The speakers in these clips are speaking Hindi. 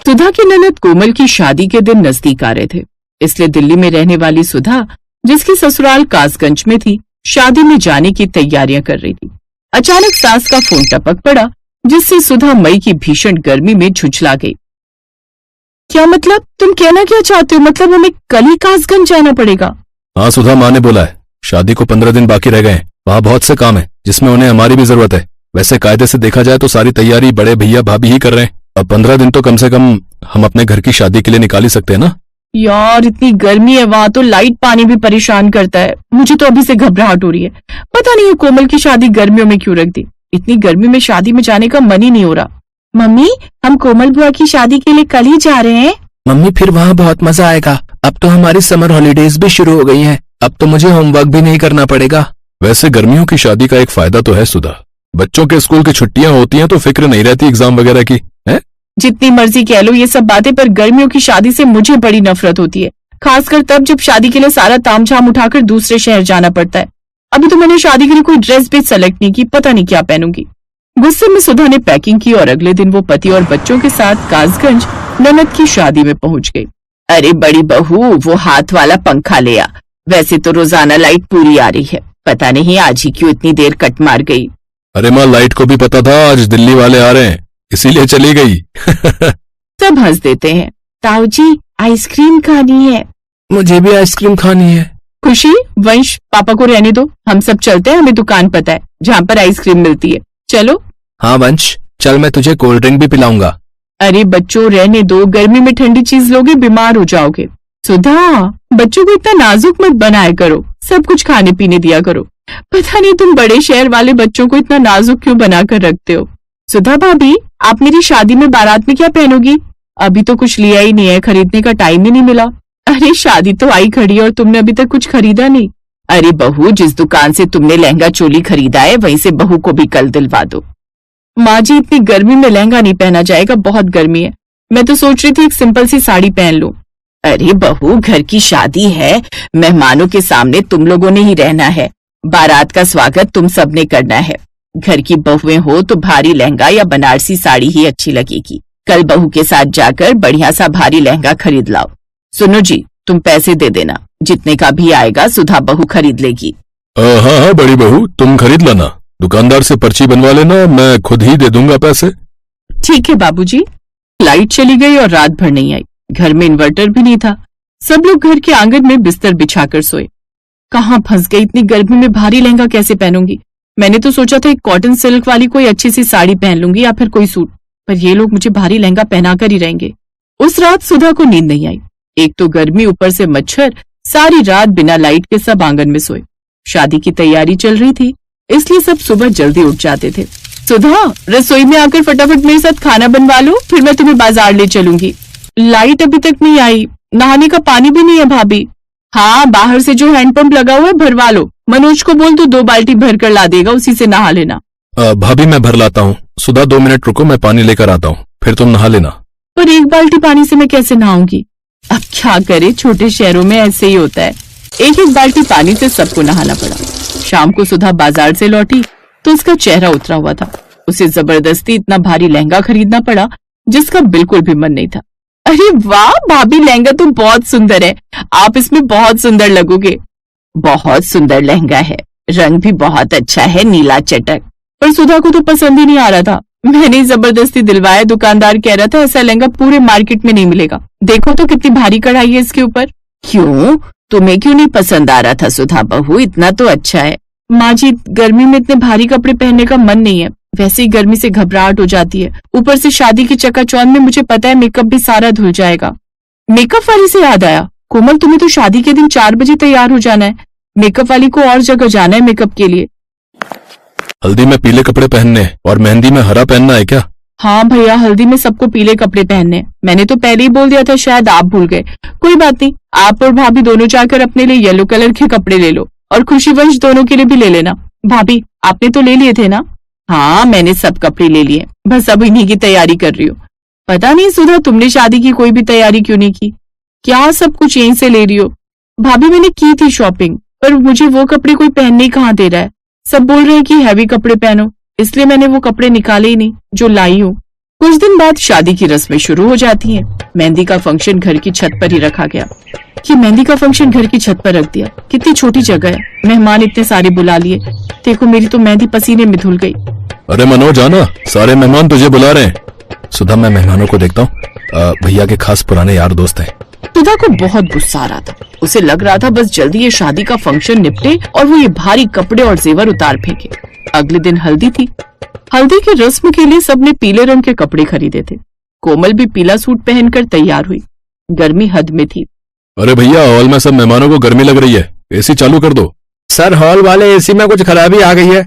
सुधा की ननद कोमल की शादी के दिन नजदीक आ रहे थे, इसलिए दिल्ली में रहने वाली सुधा, जिसकी ससुराल कासगंज में थी, शादी में जाने की तैयारियां कर रही थी। अचानक सास का फोन टपक पड़ा, जिससे सुधा मई की भीषण गर्मी में झुंझला गई। क्या मतलब? तुम कहना क्या चाहते हो? मतलब हमें कल ही कासगंज जाना पड़ेगा? हाँ सुधा, माँ ने बोला है। शादी को 15 दिन बाकी रह गए हैं। वहाँ बहुत से काम है जिसमें उन्हें हमारी भी जरूरत है। वैसे कायदे से देखा जाए तो सारी तैयारी बड़े भैया भाभी ही कर रहे हैं। अब 15 दिन तो कम से कम हम अपने घर की शादी के लिए निकाल ही सकते हैं ना। यार इतनी गर्मी है, वहां तो लाइट पानी भी परेशान करता है। मुझे तो अभी से घबराहट हो रही है। पता नहीं कोमल की शादी गर्मियों में क्यों रख दी। इतनी गर्मी में शादी में जाने का मन ही नहीं हो रहा। मम्मी, हम कोमल बुआ की शादी के लिए कल ही जा रहे हैं। मम्मी, फिर वहाँ बहुत मजा आएगा। अब तो हमारी समर हॉलीडेज भी शुरू हो गई हैं। अब तो मुझे होमवर्क भी नहीं करना पड़ेगा। वैसे गर्मियों की शादी का एक फायदा तो है सुधा, बच्चों के स्कूल की छुट्टियां होती हैं तो फिक्र नहीं रहती एग्जाम वगैरह की, है? जितनी मर्जी कह लो ये सब बातें, पर गर्मियों की शादी से मुझे बड़ी नफरत होती है, खासकर तब जब शादी के लिए सारा तामझाम उठाकर दूसरे शहर जाना पड़ता है। अभी तो मैंने शादी के लिए कोई ड्रेस भी सेलेक्ट नहीं की, पता नहीं क्या पहनूंगी। गुस्से में सुधा ने पैकिंग की और अगले दिन वो पति और बच्चों के साथ कासगंज ननद की शादी में पहुंच गई। अरे बड़ी बहू, वो हाथ वाला पंखा ले आ। वैसे तो रोजाना लाइट पूरी आ रही है, पता नहीं आज ही क्यों इतनी देर कट मार गई। अरे माँ, लाइट को भी पता था आज दिल्ली वाले आ रहे हैं, इसीलिए चली गई। सब हंस देते हैं। ताऊ जी, आइसक्रीम खानी है। मुझे भी आइसक्रीम खानी है। खुशी, वंश, पापा को रहने दो, हम सब चलते हैं। हमें दुकान पता है जहाँ पर आइसक्रीम मिलती है, चलो। हाँ वंश, चल, मैं तुझे कोल्ड ड्रिंक भी पिलाऊंगा। अरे बच्चों रहने दो, गर्मी में ठंडी चीज लोगे बीमार हो जाओगे। सुधा, बच्चों को इतना नाजुक मत बनाया करो, सब कुछ खाने पीने दिया करो। पता नहीं तुम बड़े शहर वाले बच्चों को इतना नाजुक क्यों बनाकर रखते हो। सुधा भाभी, आप मेरी शादी में बारात में क्या पहनोगी? अभी तो कुछ लिया ही नहीं है, खरीदने का टाइम ही नहीं मिला। अरे शादी तो आई खड़ी और तुमने अभी तक कुछ खरीदा नहीं। अरे बहू, जिस दुकान से तुमने लहंगा चोली खरीदा है वहीं से बहू को भी कल दिलवा दो। माँ जी, इतनी गर्मी में लहंगा नहीं पहना जाएगा, बहुत गर्मी है। मैं तो सोच रही थी एक सिंपल सी साड़ी पहन लूं। अरे बहू, घर की शादी है, मेहमानों के सामने तुम लोगों ने ही रहना है। बारात का स्वागत तुम सबने करना है। घर की बहुएं हो तो भारी लहंगा या बनारसी साड़ी ही अच्छी लगेगी। कल बहू के साथ जाकर बढ़िया सा भारी लहंगा खरीद लाओ। सुनो जी, तुम पैसे दे देना, जितने का भी आएगा सुधा बहू खरीद लेगी। हाँ हाँ बड़ी बहू, तुम खरीद लाना, दुकानदार से पर्ची बनवा लेना, मैं खुद ही दे दूंगा पैसे। ठीक है बाबूजी। लाइट चली गई और रात भर नहीं आई। घर में इन्वर्टर भी नहीं था। सब लोग घर के आंगन में बिस्तर बिछाकर सोए। कहाँ फंस गई, इतनी गर्मी में भारी लहंगा कैसे पहनूंगी। मैंने तो सोचा था एक कॉटन सिल्क वाली कोई अच्छी सी साड़ी पहन लूंगी या फिर कोई सूट, पर ये लोग मुझे भारी लहंगा पहनाकर ही रहेंगे। उस रात सुधा को नींद नहीं आई। एक तो गर्मी, ऊपर से मच्छर। सारी रात बिना लाइट के सब आंगन में सोए। शादी की तैयारी चल रही थी, इसलिए सब सुबह जल्दी उठ जाते थे। सुधा, रसोई में आकर फटाफट मेरे साथ खाना बनवा लो, फिर मैं तुम्हें बाजार ले चलूंगी। लाइट अभी तक नहीं आई, नहाने का पानी भी नहीं है भाभी। हाँ, बाहर से जो हैंडपंप लगा हुआ है भरवा लो। मनोज को बोल तो 2 बाल्टी भर कर ला देगा, उसी से नहा लेना। भाभी मैं भर लाता हूँ। सुधा 2 मिनट रुको, मैं पानी लेकर आता हूँ, फिर तुम नहा लेना। पर 1 बाल्टी पानी से मैं कैसे नहाऊंगी? अब क्या करे, छोटे शहरों में ऐसे ही होता है। एक बाल्टी पानी से सबको नहाना पड़ा। शाम को सुधा बाजार से लौटी तो उसका चेहरा उतरा हुआ था। उसे जबरदस्ती इतना भारी लहंगा खरीदना पड़ा जिसका बिल्कुल भी मन नहीं था। अरे वाह भाभी, लहंगा तो बहुत सुंदर है, आप इसमें बहुत सुंदर लगोगे। बहुत सुंदर लहंगा है, रंग भी बहुत अच्छा है, नीला चटक। पर सुधा को तो पसंद ही नहीं आ रहा था। मैंने जबरदस्ती दिलवाया। दुकानदार कह रहा था ऐसा लहंगा पूरे मार्केट में नहीं मिलेगा, देखो तो कितनी भारी कढ़ाई है इसके ऊपर। क्यों, तुम्हें क्यों नहीं पसंद आ रहा था सुधा बहू? इतना तो अच्छा है। माँ जी, गर्मी में इतने भारी कपड़े पहनने का मन नहीं है, वैसे ही गर्मी से घबराहट हो जाती है। ऊपर से शादी की चकाचौंध में मुझे पता है मेकअप भी सारा धुल जाएगा। मेकअप वाली से याद आया, कोमल तुम्हें तो शादी के दिन 4 बजे तैयार हो जाना है। मेकअप वाली को और जगह जाना है मेकअप के लिए। हल्दी में पीले कपड़े पहनने और मेहंदी में हरा पहनना है क्या? हाँ भैया, हल्दी में सबको पीले कपड़े पहनने। मैंने तो पहले ही बोल दिया था, शायद आप भूल गए। कोई बात नहीं, आप और भाभी दोनों जाकर अपने लिए येलो कलर के कपड़े ले लो और खुशी वंश दोनों के लिए भी ले लेना। भाभी, आपने तो ले लिए थे ना? हाँ, मैंने सब कपड़े ले लिए, बस अब इन्हीं की तैयारी कर रही हूँ। पता नहीं सुधा, तुमने शादी की कोई भी तैयारी क्यों नहीं की? क्या सब कुछ यहीं से ले रही हो? भाभी, मैंने की थी शॉपिंग, पर मुझे वो कपड़े कोई पहनने ही कहाँ दे रहा है। सब बोल रहे हैं कि हैवी कपड़े पहनो, इसलिए मैंने वो कपड़े निकाले ही नहीं जो लाई हूँ। कुछ दिन बाद शादी की रस्में शुरू हो जाती हैं। मेहंदी का फंक्शन घर की छत पर ही रखा गया। कि मेहंदी का फंक्शन घर की छत पर रख दिया, कितनी छोटी जगह है, मेहमान इतने सारे बुला लिए। देखो मेरी तो मेहंदी पसीने में धुल गई। अरे मनोज आना, सारे मेहमान तुझे बुला रहे हैं। सुधा, मैं मेहमानों को देखता हूँ, भैया के खास पुराने यार दोस्त हैं। सुधा को बहुत गुस्सा आ रहा था। उसे लग रहा था बस जल्दी ये शादी का फंक्शन निपटे और वो ये भारी कपड़े और जेवर उतार फेंके। अगले दिन हल्दी थी। हल्दी की रस्म के लिए सबने पीले रंग के कपड़े खरीदे थे। कोमल भी पीला सूट पहनकर तैयार हुई। गर्मी हद में थी। अरे भैया, हॉल में सब मेहमानों को गर्मी लग रही है, एसी चालू कर दो। सर, हॉल वाले एसी में कुछ खराबी आ गई है।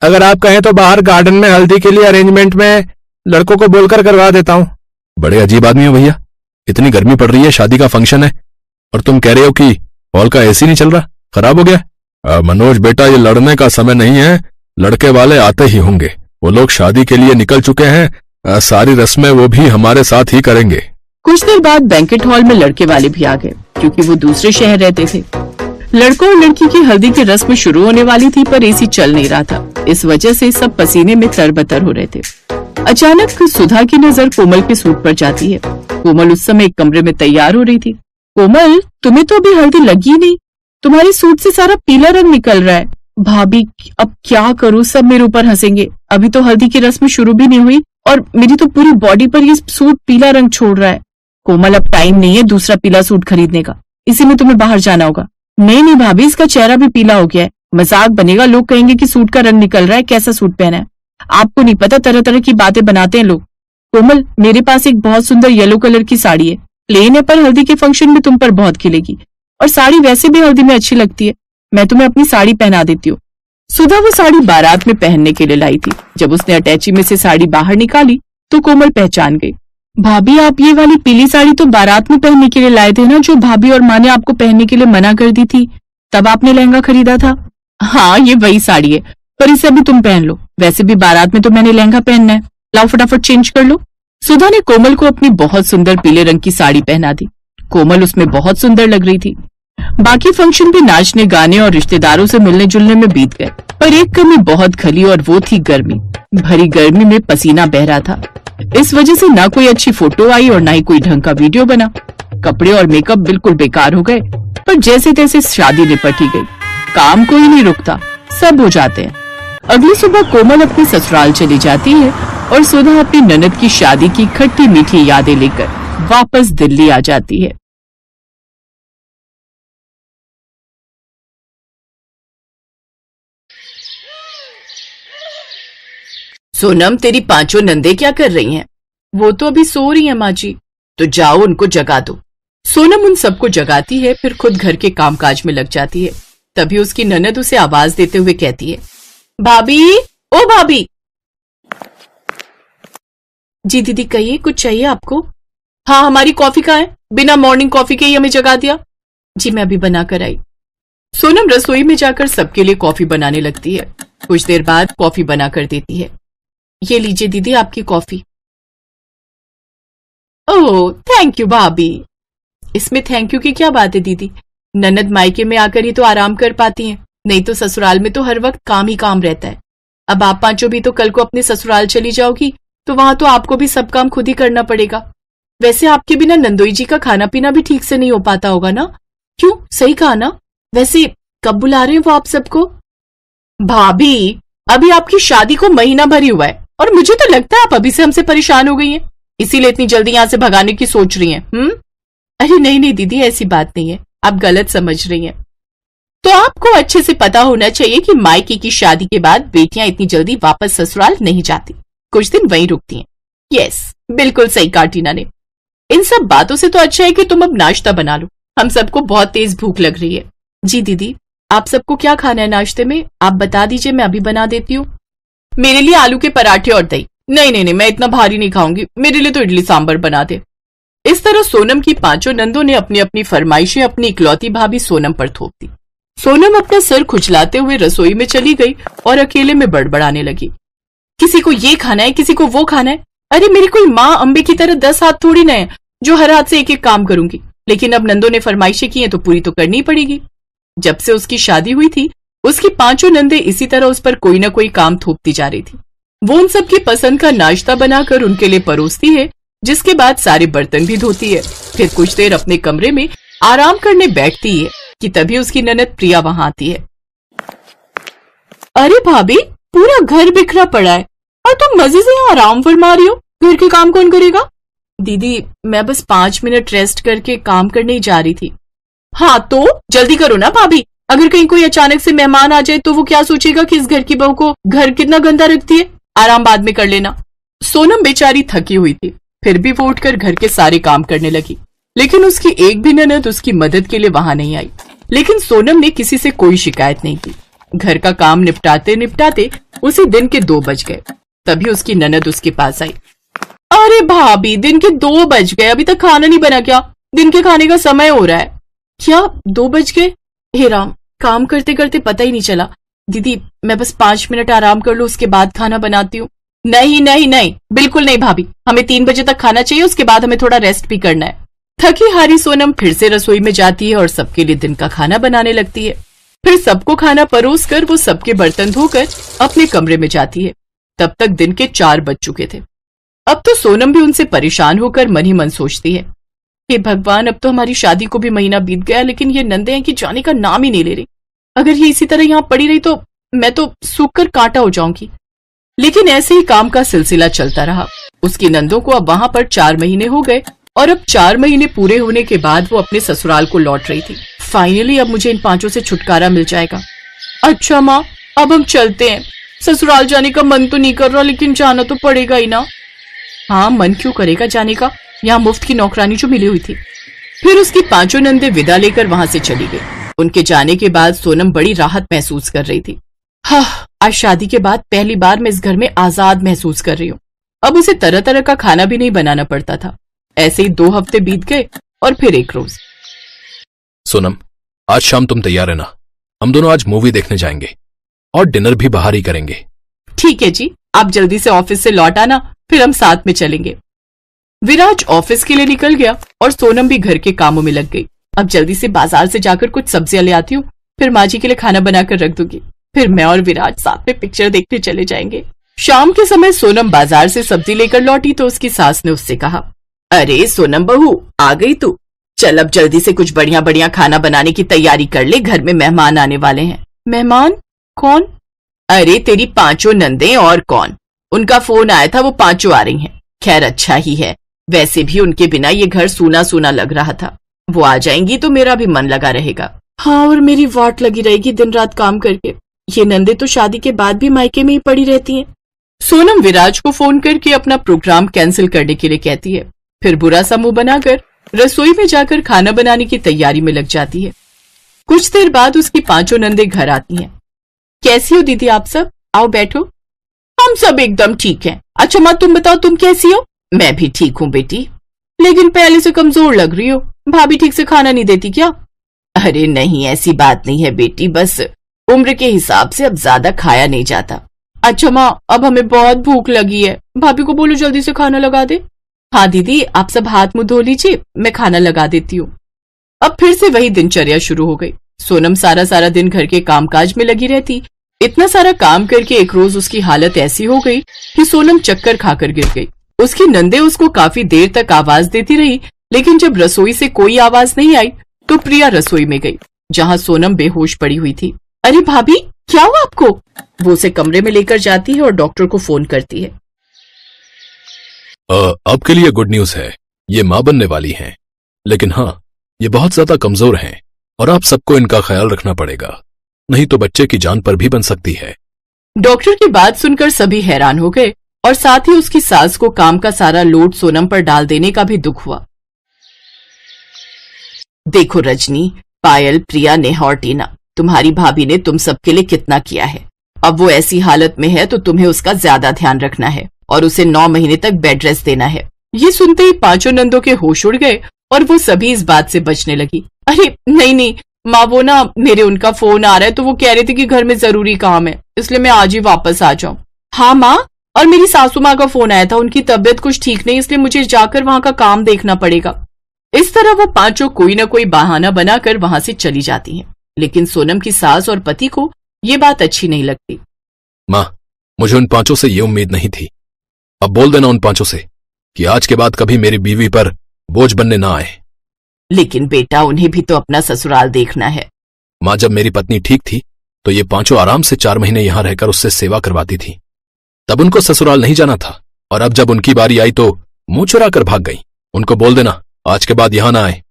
अगर आप कहें तो बाहर गार्डन में हल्दी के लिए अरेंजमेंट में लड़कों को बोलकर करवा देता हूँ। बड़े अजीब आदमी हो भैया, इतनी गर्मी पड़ रही है, शादी का फंक्शन है और तुम कह रहे हो कि हॉल का एसी नहीं चल रहा, खराब हो गया। मनोज बेटा, ये लड़ने का समय नहीं है, लड़के वाले आते ही होंगे। वो लोग शादी के लिए निकल चुके हैं, सारी रस्में वो भी हमारे साथ ही करेंगे। कुछ देर बाद बैंकेट हॉल में लड़के वाले भी आ गए, क्योंकि वो दूसरे शहर रहते थे। लड़कों और लड़की की हल्दी की रस्म शुरू होने वाली थी, पर एसी चल नहीं रहा था। इस वजह से सब पसीने में तरबतर हो रहे थे। अचानक सुधा की नजर कोमल के सूट पर जाती है। कोमल उस समय एक कमरे में तैयार हो रही थी। कोमल, तुम्हें तो अभी हल्दी लगी नहीं, तुम्हारे सूट से सारा पीला रंग निकल रहा है। भाभी, अब क्या करूं, सब मेरे ऊपर हंसेंगे। अभी तो हल्दी की रस्म शुरू भी नहीं हुई और मेरी तो पूरी बॉडी पर ये सूट पीला रंग छोड़ रहा है। कोमल, अब टाइम नहीं है दूसरा पीला सूट खरीदने का, इसी में तुम्हें बाहर जाना होगा। नहीं नहीं भाभी, इसका चेहरा भी पीला हो गया है, मजाक बनेगा, लोग कहेंगे कि सूट का रंग निकल रहा है, कैसा सूट पहना है। आपको नहीं पता, तरह तरह की बातें बनाते हैं लोग। कोमल, मेरे पास एक बहुत सुंदर येलो कलर की साड़ी है, प्लेन है पर हल्दी के फंक्शन में तुम पर बहुत खिलेगी, और साड़ी वैसे भी हल्दी में अच्छी लगती है, मैं तुम्हें अपनी साड़ी पहना देती हूँ। सुधा वो साड़ी बारात में पहनने के लिए लाई थी। जब उसने अटैची में से साड़ी बाहर निकाली तो कोमल पहचान गई। भाभी, आप ये वाली पीली साड़ी तो बारात में पहनने के लिए लाए थे ना, जो भाभी और माँ ने आपको पहनने के लिए मना कर दी थी, तब आपने लहंगा खरीदा था। हाँ, ये वही साड़ी है, पर इसे अभी तुम पहन लो, वैसे भी बारात में तो मैंने लहंगा पहनना है, लाओ फटाफट चेंज कर लो। सुधा ने कोमल को अपनी बहुत सुंदर पीले रंग की साड़ी पहना दी। कोमल उसमें बहुत सुंदर लग रही थी। बाकी फंक्शन भी नाचने गाने और रिश्तेदारों से मिलने जुलने में बीत गए, पर एक कमी बहुत खली और वो थी गर्मी। भरी गर्मी में पसीना बह रहा था। इस वजह से ना कोई अच्छी फोटो आई और ना ही कोई ढंग का वीडियो बना। कपड़े और मेकअप बिल्कुल बेकार हो गए, पर जैसे तैसे शादी निपटी गई। काम कोई नहीं रुकता, सब हो जाते हैं। अगली सुबह कोमल अपने ससुराल चली जाती है और सुधा अपनी ननद की शादी की खट्टी मीठी यादें लेकर वापस दिल्ली आ जाती है। सोनम, तेरी पांचों नंदे क्या कर रही हैं? वो तो अभी सो रही हैं माँ जी। तो जाओ उनको जगा दो। सोनम उन सबको जगाती है, फिर खुद घर के कामकाज में लग जाती है। तभी उसकी ननद उसे आवाज देते हुए कहती है, भाभी, ओ भाभी। जी दीदी, कहिए, कुछ चाहिए आपको? हाँ, हमारी कॉफी कहाँ है? बिना मॉर्निंग कॉफी के ही हमें जगा दिया। जी मैं अभी बना कर आई। सोनम रसोई में जाकर सबके लिए कॉफी बनाने लगती है। कुछ देर बाद कॉफी बना कर देती है। ये लीजिए दीदी आपकी कॉफी। ओह, थैंक यू भाभी। इसमें थैंक यू की क्या बात है दीदी, ननद मायके में आकर ही तो आराम कर पाती हैं, नहीं तो ससुराल में तो हर वक्त काम ही काम रहता है। अब आप पांचों भी तो कल को अपने ससुराल चली जाओगी, तो वहां तो आपको भी सब काम खुद ही करना पड़ेगा। वैसे आपके बिना नंदोई जी का खाना पीना भी ठीक से नहीं हो पाता होगा ना? क्यों, सही कहा ना? वैसे कब बुला रहे हैं वो आप सबको? भाभी, अभी आपकी शादी को महीना भर ही हुआ है और मुझे तो लगता है आप अभी से हमसे परेशान हो गई हैं, इसीलिए इतनी जल्दी यहाँ से भगाने की सोच रही हैं। अरे नहीं नहीं दीदी, ऐसी बात नहीं है, आप गलत समझ रही हैं। तो आपको अच्छे से पता होना चाहिए कि मायके की शादी के बाद बेटियां इतनी जल्दी वापस ससुराल नहीं जाती, कुछ दिन वहीं रुकती हैं। यस, बिल्कुल सही कहा टीना ने। इन सब बातों से तो अच्छा है कि तुम अब नाश्ता बना लो, हम सबको बहुत तेज भूख लग रही है। जी दीदी, आप सबको क्या खाना है नाश्ते में, आप बता दीजिए, मैं अभी बना देती हूँ। मेरे लिए आलू के पराठे और दही। नहीं नहीं नहीं, मैं इतना भारी नहीं खाऊंगी, मेरे लिए तो इडली सांभर बना दे। इस तरह सोनम की पांचों नंदों ने अपनी अपनी फरमाइशें अपनी इकलौती भाभी सोनम पर थोप दी। सोनम अपना सर खुजलाते हुए रसोई में चली गई और अकेले में बड़बड़ाने लगी। किसी को ये खाना है, किसी को वो खाना है। अरे मेरी कोई माँ अंबे की तरह 10 हाथ थोड़ी न है जो हर हाथ से एक एक काम करूंगी, लेकिन अब नंदों ने फरमाइशें की हैं तो पूरी तो करनी पड़ेगी। जब से उसकी शादी हुई थी उसकी पांचों नंदे इसी तरह उस पर कोई ना कोई काम थोपती जा रही थी। वो उन सबकी पसंद का नाश्ता बनाकर उनके लिए परोसती है, जिसके बाद सारे बर्तन भी धोती है। फिर कुछ देर अपने कमरे में आराम करने बैठती है कि तभी उसकी ननद प्रिया वहां आती है। अरे भाभी, पूरा घर बिखरा पड़ा है और तुम मजे से यहाँ आराम फरमा रही हो। घर के काम कौन करेगा? दीदी, मैं बस 5 मिनट रेस्ट करके काम करने ही जा रही थी। हाँ तो जल्दी करो ना भाभी, अगर कहीं कोई अचानक से मेहमान आ जाए तो वो क्या सोचेगा कि इस घर की बहू को घर कितना गंदा रखती है। आराम बाद में कर लेना। सोनम बेचारी थकी हुई थी, फिर भी वो उठकर घर के सारे काम करने लगी, लेकिन उसकी एक भी ननद उसकी मदद के लिए वहां नहीं आई। लेकिन सोनम ने किसी से कोई शिकायत नहीं की। घर का काम निपटाते निपटाते उसी दिन के 2 बज गए। तभी उसकी ननद उसके पास आई। अरे भाभी, दिन के 2 बज गए, अभी तक खाना नहीं बना क्या? दिन के खाने का समय हो रहा है। क्या 2 बज गए? हे राम, काम करते करते पता ही नहीं चला। दीदी, मैं बस 5 मिनट आराम कर लूं, उसके बाद खाना बनाती हूँ। नहीं नहीं नहीं, बिल्कुल नहीं भाभी, हमें 3 बजे तक खाना चाहिए, उसके बाद हमें थोड़ा रेस्ट भी करना है। थकी हारी सोनम फिर से रसोई में जाती है और सबके लिए दिन का खाना बनाने लगती है। फिर सबको खाना परोस कर वो सबके बर्तन धोकर अपने कमरे में जाती है। तब तक दिन के 4 बज चुके थे। अब तो सोनम भी उनसे परेशान होकर मन ही मन सोचती है, हे भगवान, अब तो हमारी शादी को भी महीना बीत गया, लेकिन ये नंदे हैं कि जाने का नाम ही नहीं ले रही। अगर ये इसी तरह यहाँ पड़ी रही तो मैं तो सूख कर कांटा हो जाऊंगी। लेकिन ऐसे ही काम का सिलसिला चलता रहा। उसकी नंदों को अब वहां पर 4 महीने हो गए और अब 4 महीने पूरे होने के बाद वो अपने ससुराल को लौट रही थी। फाइनली अब मुझे इन 5 से छुटकारा मिल जाएगा। अच्छा माँ, अब हम चलते हैं। ससुराल जाने का मन तो नहीं कर रहा, लेकिन जाना तो पड़ेगा ही ना। हाँ, मन क्यों करेगा जाने का, यहाँ मुफ्त की नौकरानी जो मिली हुई थी। फिर उसकी 5 नंदे विदा लेकर वहां से चली गई। उनके जाने के बाद सोनम बड़ी राहत महसूस कर रही थी। हाँ, आज शादी के बाद पहली बार मैं इस घर में आजाद महसूस कर रही हूँ। अब उसे तरह तरह का खाना भी नहीं बनाना पड़ता था। ऐसे ही 2 हफ्ते बीत गए और फिर एक रोज। सोनम, आज शाम तुम तैयार है ना? हम दोनों आज मूवी देखने जाएंगे और डिनर भी बाहर ही करेंगे। ठीक है जी, आप जल्दी से ऑफिस से लौट आना, फिर हम साथ में चलेंगे। विराज ऑफिस के लिए निकल गया और सोनम भी घर के कामों में लग गई। अब जल्दी से बाजार से जाकर कुछ सब्जियां ले आती हूँ, फिर माँ जी के लिए खाना बनाकर रख दूंगी। फिर मैं और विराज साथ में पिक्चर देखने चले जाएंगे। शाम के समय सोनम बाजार से सब्जी लेकर लौटी तो उसकी सास ने उससे कहा, अरे सोनम बहू, आ गई तू? चल अब जल्दी से कुछ बढ़िया बढ़िया खाना बनाने की तैयारी कर ले, घर में मेहमान आने वाले हैं। मेहमान? कौन? अरे तेरी 5 नंदे, और कौन। उनका फोन आया था, वो 5 आ रही हैं। खैर अच्छा ही है, वैसे भी उनके बिना ये घर सूना सूना लग रहा था। वो आ जाएंगी तो मेरा भी मन लगा रहेगा। हाँ, और मेरी वाट लगी रहेगी दिन रात काम करके। ये नंदे तो शादी के बाद भी मायके में ही पड़ी रहती हैं। सोनम विराज को फोन करके अपना प्रोग्राम कैंसिल करने के लिए कहती है। फिर बुरा सा मुंह बनाकर रसोई में जाकर खाना बनाने की तैयारी में लग जाती है। कुछ देर बाद उसकी 5 नंदे घर आती हैं। कैसी हो दीदी आप सब? आओ बैठो। हम सब एकदम ठीक हैं। अच्छा माँ, तुम बताओ, तुम कैसी हो? मैं भी ठीक हूँ बेटी, लेकिन पहले से कमजोर लग रही हो। भाभी ठीक से खाना नहीं देती क्या? अरे नहीं, ऐसी बात नहीं है बेटी, बस उम्र के हिसाब से अब ज्यादा खाया नहीं जाता। अच्छा माँ, अब हमें बहुत भूख लगी है, भाभी को बोलो जल्दी से खाना लगा दे। हाँ दीदी, आप सब हाथ मुंह धो लीजिए, मैं खाना लगा देती हूँ। अब फिर से वही दिनचर्या शुरू हो गई। सोनम सारा दिन घर के कामकाज में लगी रहती। इतना सारा काम करके एक रोज उसकी हालत ऐसी हो गई कि सोनम चक्कर खाकर गिर गई। उसकी नंदे उसको काफी देर तक आवाज देती रही, लेकिन जब रसोई से कोई आवाज नहीं आई तो प्रिया रसोई में गई, जहाँ सोनम बेहोश पड़ी हुई थी। अरे भाभी, क्या हुआ आपको? वो उसे कमरे में लेकर जाती है और डॉक्टर को फोन करती है। आपके लिए गुड न्यूज है, ये मां बनने वाली हैं। लेकिन हाँ, ये बहुत ज्यादा कमजोर हैं और आप सबको इनका ख्याल रखना पड़ेगा, नहीं तो बच्चे की जान पर भी बन सकती है। डॉक्टर की बात सुनकर सभी हैरान हो गए और साथ ही उसकी सास को काम का सारा लोड सोनम पर डाल देने का भी दुख हुआ। देखो रजनी, पायल, प्रिया, नेहा और टीना, तुम्हारी भाभी ने तुम सबके लिए कितना किया है। अब वो ऐसी हालत में है तो तुम्हें उसका ज्यादा ध्यान रखना है और उसे 9 महीने तक बेड रेस्ट देना है। ये सुनते ही 5 नंदों के होश उड़ गए और वो सभी इस बात से बचने लगी। अरे नहीं माँ, वो ना मेरे उनका फोन आ रहा है, तो वो कह रहे थे कि घर में जरूरी काम है, इसलिए मैं आज ही वापस आ जाऊं। हाँ माँ, और मेरी सासू माँ का फोन आया था, उनकी तबीयत कुछ ठीक नहीं, इसलिए मुझे जाकर वहां का काम देखना पड़ेगा। इस तरह वो 5 कोई न कोई बहाना बनाकर वहां से चली जाती हैं। लेकिन सोनम की सास और पति को ये बात अच्छी नहीं लगती। माँ, मुझे उन पांचों से ये उम्मीद नहीं थी। अब बोल देना उन पांचों से कि आज के बाद कभी मेरी बीवी पर बोझ बनने ना आए। लेकिन बेटा, उन्हें भी तो अपना ससुराल देखना है। माँ, जब मेरी पत्नी ठीक थी तो ये पांचों आराम से 4 महीने यहां रहकर उससे सेवा करवाती थी। तब उनको ससुराल नहीं जाना था, और अब जब उनकी बारी आई तो मुंह चुरा कर भाग गई। उनको बोल देना आज के बाद यहां ना आए।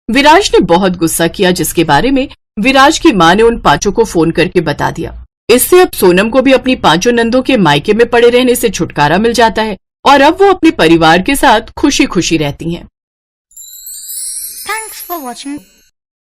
विराज ने बहुत गुस्सा किया, जिसके बारे में विराज की माँ ने उन पांचों को फोन करके बता दिया। इससे अब सोनम को भी अपनी पांचों नंदों के मायके में पड़े रहने से छुटकारा मिल जाता है और अब वो अपने परिवार के साथ खुशी खुशी रहती हैं। Thanks for watching.